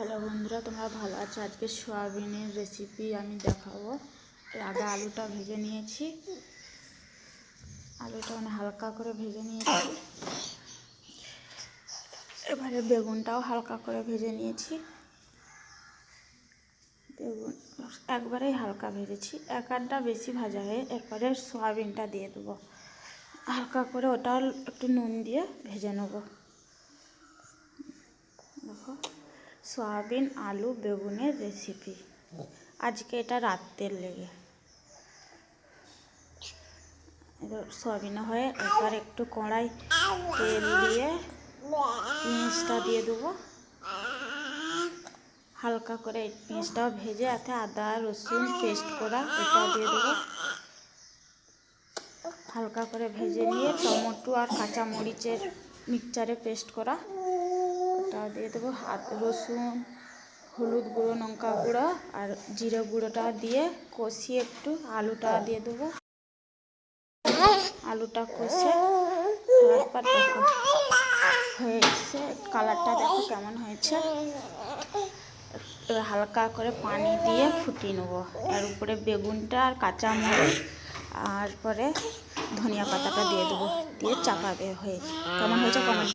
Hello বন্ধুরা, তোমরা ভালো আছো? আজকে সয়াবিনের রেসিপি আমি দেখাবো। আগে আলুটা ভেজে নিয়েছি, আলুটা হালকা করে ভেজে নিয়েছি। এবারে বেগুনটাও হালকা করে ভেজে নিয়েছি। বেগুন একবারেই হালকা ভেজেছি, এক আধটা বেশি ভাজা হয়ে এরপরে সয়াবিনটা দিয়ে দেবো হালকা করে। ওটাও একটু নুন দিয়ে ভেজে নেবো। দেখো, সয়াবিন আলু বেগুনের রেসিপি আজকে এটা রাতের লেগে। সয়াবিন হয়ে এবার একটু কড়াই তেল দিয়ে পেঁয়াজটা দিয়ে দেবো হালকা করে। পেঁয়াজটাও ভেজে এতে আদা রসুন পেস্ট করা ওটা দিয়ে দেবো হালকা করে ভেজে নিয়ে। টমেটো আর কাঁচা মরিচের মিক্সচারে পেস্ট করা ওটা দিয়ে দেবো। রসুন, হলুদ গুঁড়ো, লঙ্কা গুঁড়ো আর জিরে গুঁড়োটা দিয়ে কষিয়ে একটু আলুটা দিয়ে দেবো। আলুটা কষে তারপর দেখো হয়েছে, কালারটা দেখো কেমন হয়েছে। এবার হালকা করে পানি দিয়ে ফুটিয়ে নেবো। এর উপরে বেগুনটা আর কাঁচা মরিচ আর পরে ধনিয়া পাতাটা দিয়ে দেবো, দিয়ে চাপা দিয়ে হয়েছে। কেমন হয়েছে কমেন্ট